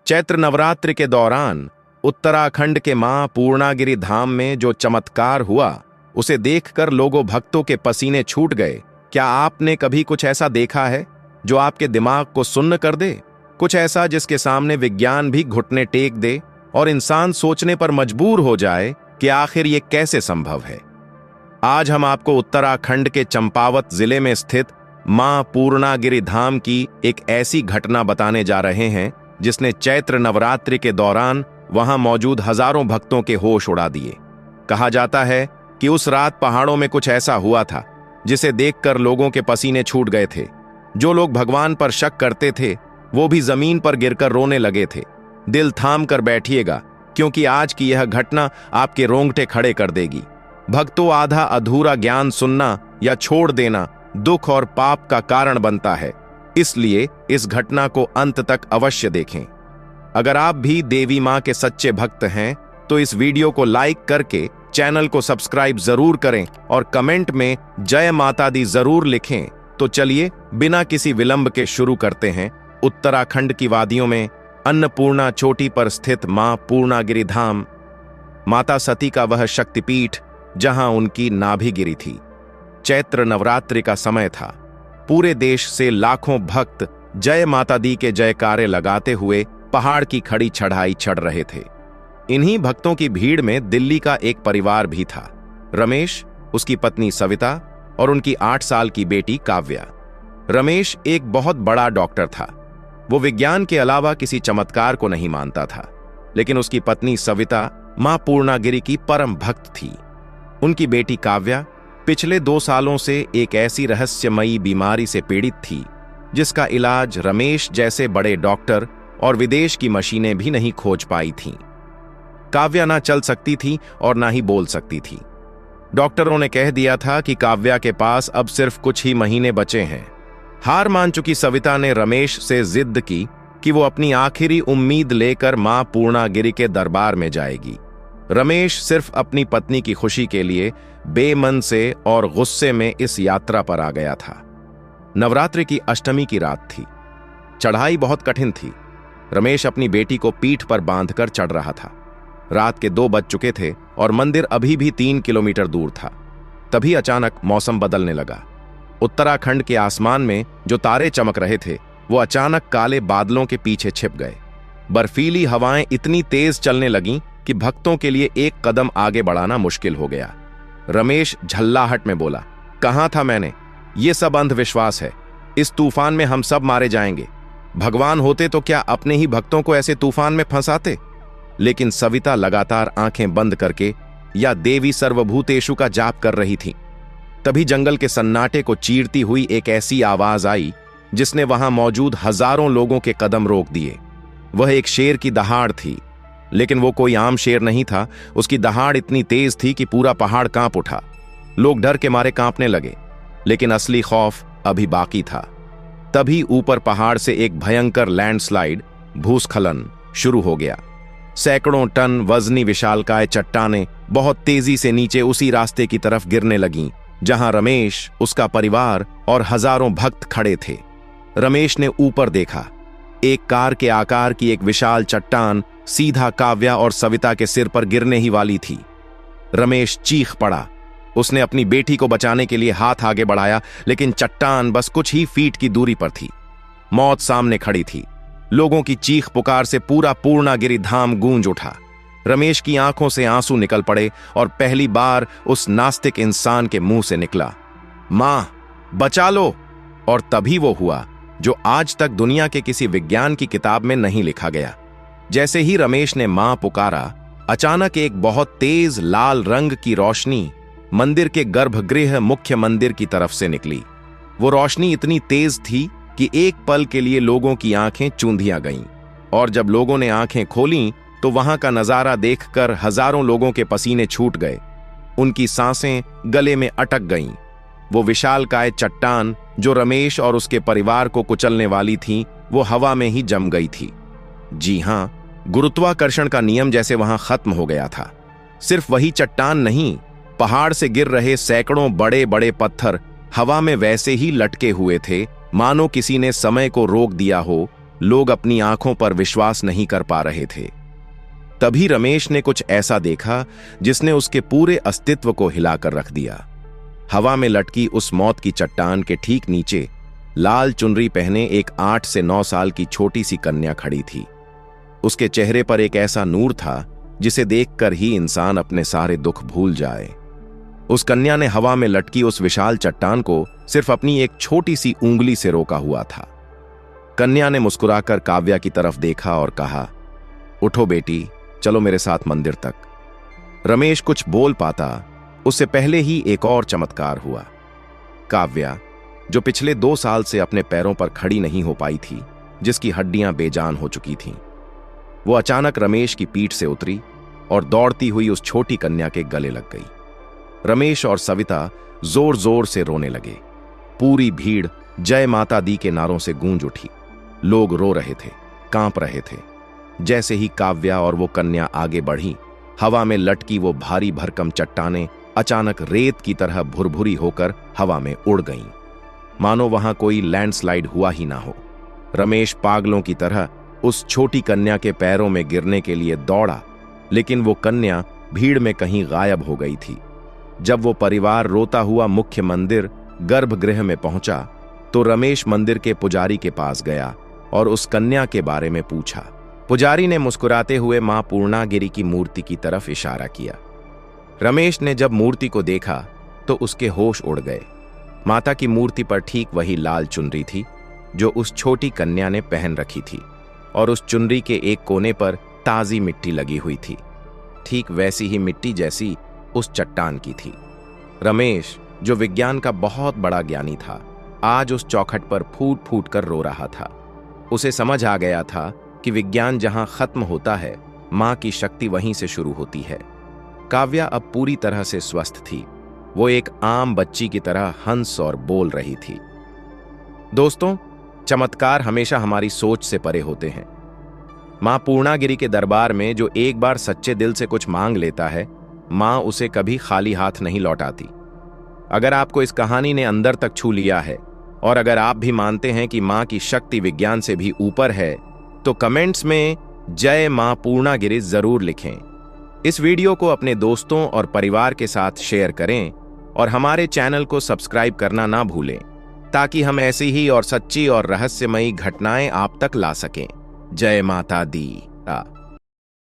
चैत्र नवरात्रि के दौरान उत्तराखंड के मां पूर्णागिरि धाम में जो चमत्कार हुआ, उसे देखकर लोगों भक्तों के पसीने छूट गए। क्या आपने कभी कुछ ऐसा देखा है जो आपके दिमाग को सुन्न कर दे? कुछ ऐसा जिसके सामने विज्ञान भी घुटने टेक दे और इंसान सोचने पर मजबूर हो जाए कि आखिर ये कैसे संभव है। आज हम आपको उत्तराखंड के चंपावत जिले में स्थित मां पूर्णागिरि धाम की एक ऐसी घटना बताने जा रहे हैं जिसने चैत्र नवरात्रि के दौरान वहां मौजूद हजारों भक्तों के होश उड़ा दिए। कहा जाता है कि उस रात पहाड़ों में कुछ ऐसा हुआ था जिसे देखकर लोगों के पसीने छूट गए थे। जो लोग भगवान पर शक करते थे वो भी जमीन पर गिरकर रोने लगे थे। दिल थाम कर बैठिएगा, क्योंकि आज की यह घटना आपके रोंगटे खड़े कर देगी। भक्तों, आधा अधूरा ज्ञान सुनना या छोड़ देना दुख और पाप का कारण बनता है, इसलिए इस घटना को अंत तक अवश्य देखें। अगर आप भी देवी मां के सच्चे भक्त हैं तो इस वीडियो को लाइक करके चैनल को सब्सक्राइब जरूर करें और कमेंट में जय माता दी जरूर लिखें। तो चलिए बिना किसी विलंब के शुरू करते हैं। उत्तराखंड की वादियों में अन्नपूर्णा चोटी पर स्थित मां पूर्णागिरि धाम, माता सती का वह शक्तिपीठ जहां उनकी नाभि गिरी थी। चैत्र नवरात्रि का समय था। पूरे देश से लाखों भक्त जय माता दी के जयकारे लगाते हुए पहाड़ की खड़ी चढ़ाई चढ़ रहे थे। इन्हीं भक्तों की भीड़ में दिल्ली का एक परिवार भी था। रमेश, उसकी पत्नी सविता और उनकी 8 साल की बेटी काव्या। रमेश एक बहुत बड़ा डॉक्टर था। वो विज्ञान के अलावा किसी चमत्कार को नहीं मानता था, लेकिन उसकी पत्नी सविता मां पूर्णागिरि की परम भक्त थी। उनकी बेटी काव्या पिछले 2 सालों से एक ऐसी रहस्यमयी बीमारी से पीड़ित थी जिसका इलाज रमेश जैसे बड़े डॉक्टर और विदेश की मशीनें भी नहीं खोज पाई थीं। काव्या ना चल सकती थी और ना ही बोल सकती थी। डॉक्टरों ने कह दिया था कि काव्या के पास अब सिर्फ कुछ ही महीने बचे हैं। हार मान चुकी सविता ने रमेश से जिद की कि वो अपनी आखिरी उम्मीद लेकर मां पूर्णागिरि के दरबार में जाएगी। रमेश सिर्फ अपनी पत्नी की खुशी के लिए बेमन से और गुस्से में इस यात्रा पर आ गया था। नवरात्रि की अष्टमी की रात थी। चढ़ाई बहुत कठिन थी। रमेश अपनी बेटी को पीठ पर बांधकर चढ़ रहा था। रात के 2 बज चुके थे और मंदिर अभी भी 3 किलोमीटर दूर था। तभी अचानक मौसम बदलने लगा। उत्तराखंड के आसमान में जो तारे चमक रहे थे वो अचानक काले बादलों के पीछे छिप गए। बर्फीली हवाएं इतनी तेज चलने लगीं कि भक्तों के लिए एक कदम आगे बढ़ाना मुश्किल हो गया। रमेश झल्लाहट में बोला, कहाँ था मैंने? ये सब अंधविश्वास है। इस तूफान में हम सब मारे जाएंगे। भगवान होते तो क्या अपने ही भक्तों को ऐसे तूफान में फंसाते? लेकिन सविता लगातार आंखें बंद करके या देवी सर्वभूतेषु का जाप कर रही थी। तभी जंगल के सन्नाटे को चीरती हुई एक ऐसी आवाज आई जिसने वहां मौजूद हजारों लोगों के कदम रोक दिए। वह एक शेर की दहाड़ थी, लेकिन वो कोई आम शेर नहीं था। उसकी दहाड़ इतनी तेज थी कि पूरा पहाड़ कांप उठा। लोग डर के मारे कांपने लगे, लेकिन असली खौफ अभी बाकी था। तभी ऊपर पहाड़ से एक भयंकर लैंडस्लाइड, भूस्खलन शुरू हो गया। सैकड़ों टन वजनी विशालकाय चट्टानें बहुत तेजी से नीचे उसी रास्ते की तरफ गिरने लगीं जहां रमेश, उसका परिवार और हजारों भक्त खड़े थे। रमेश ने ऊपर देखा। एक कार के आकार की एक विशाल चट्टान सीधा काव्या और सविता के सिर पर गिरने ही वाली थी। रमेश चीख पड़ा। उसने अपनी बेटी को बचाने के लिए हाथ आगे बढ़ाया, लेकिन चट्टान बस कुछ ही फीट की दूरी पर थी। मौत सामने खड़ी थी। लोगों की चीख पुकार से पूरा पूर्णागिरि धाम गूंज उठा। रमेश की आंखों से आंसू निकल पड़े और पहली बार उस नास्तिक इंसान के मुंह से निकला, मां बचा लो। और तभी वो हुआ जो आज तक दुनिया के किसी विज्ञान की किताब में नहीं लिखा गया। जैसे ही रमेश ने मां पुकारा, अचानक एक बहुत तेज लाल रंग की रोशनी मंदिर के गर्भगृह मुख्य मंदिर की तरफ से निकली। वो रोशनी इतनी तेज थी कि एक पल के लिए लोगों की आंखें चूंधियां गईं, और जब लोगों ने आंखें खोलीं तो वहां का नजारा देखकर हजारों लोगों के पसीने छूट गए। उनकी सांसें गले में अटक गईं। वो विशालकाय चट्टान जो रमेश और उसके परिवार को कुचलने वाली थी, वो हवा में ही जम गई थी। जी हां, गुरुत्वाकर्षण का नियम जैसे वहां खत्म हो गया था। सिर्फ वही चट्टान नहीं, पहाड़ से गिर रहे सैकड़ों बड़े बड़े पत्थर हवा में वैसे ही लटके हुए थे, मानो किसी ने समय को रोक दिया हो। लोग अपनी आंखों पर विश्वास नहीं कर पा रहे थे। तभी रमेश ने कुछ ऐसा देखा जिसने उसके पूरे अस्तित्व को हिलाकर रख दिया। हवा में लटकी उस मौत की चट्टान के ठीक नीचे लाल चुनरी पहने एक 8 से 9 साल की छोटी सी कन्या खड़ी थी। उसके चेहरे पर एक ऐसा नूर था जिसे देखकर ही इंसान अपने सारे दुख भूल जाए। उस कन्या ने हवा में लटकी उस विशाल चट्टान को सिर्फ अपनी एक छोटी सी उंगली से रोका हुआ था। कन्या ने मुस्कुराकर काव्या की तरफ देखा और कहा, उठो बेटी, चलो मेरे साथ मंदिर तक। रमेश कुछ बोल पाता उससे पहले ही एक और चमत्कार हुआ। काव्या, जो पिछले 2 साल से अपने पैरों पर खड़ी नहीं हो पाई थी, जिसकी हड्डियां बेजान हो चुकी थीं, वो अचानक रमेश की पीठ से उतरी और दौड़ती हुई उस छोटी कन्या के गले लग गई। रमेश और सविता जोर जोर से रोने लगे। पूरी भीड़ जय माता दी के नारों से गूंज उठी। लोग रो रहे थे, कांप रहे थे। जैसे ही काव्या और वो कन्या आगे बढ़ी, हवा में लटकी वो भारी भरकम चट्टानें अचानक रेत की तरह भुरभुरी होकर हवा में उड़ गईं, मानो वहां कोई लैंडस्लाइड हुआ ही ना हो। रमेश पागलों की तरह उस छोटी कन्या के पैरों में गिरने के लिए दौड़ा, लेकिन वो कन्या भीड़ में कहीं गायब हो गई थी। जब वो परिवार रोता हुआ मुख्य मंदिर गर्भगृह में पहुंचा, तो रमेश मंदिर के पुजारी के पास गया और उस कन्या के बारे में पूछा। पुजारी ने मुस्कुराते हुए मां पूर्णागिरी की मूर्ति की तरफ इशारा किया। रमेश ने जब मूर्ति को देखा तो उसके होश उड़ गए। माता की मूर्ति पर ठीक वही लाल चुनरी थी जो उस छोटी कन्या ने पहन रखी थी, और उस चुनरी के एक कोने पर ताजी मिट्टी लगी हुई थी, ठीक वैसी ही मिट्टी जैसी उस चट्टान की थी। रमेश, जो विज्ञान का बहुत बड़ा ज्ञानी था, आज उस चौखट पर फूट फूट कर रो रहा था। उसे समझ आ गया था कि विज्ञान जहां खत्म होता है, मां की शक्ति वहीं से शुरू होती है। काव्या अब पूरी तरह से स्वस्थ थी। वो एक आम बच्ची की तरह हंस और बोल रही थी। दोस्तों, चमत्कार हमेशा हमारी सोच से परे होते हैं। मां पूर्णागिरी के दरबार में जो एक बार सच्चे दिल से कुछ मांग लेता है, मां उसे कभी खाली हाथ नहीं लौटाती। अगर आपको इस कहानी ने अंदर तक छू लिया है, और अगर आप भी मानते हैं कि मां की शक्ति विज्ञान से भी ऊपर है, तो कमेंट्स में जय मां पूर्णागिरी जरूर लिखें। इस वीडियो को अपने दोस्तों और परिवार के साथ शेयर करें और हमारे चैनल को सब्सक्राइब करना ना भूलें, ताकि हम ऐसी ही और सच्ची और रहस्यमयी घटनाएं आप तक ला सकें। जय माता दी।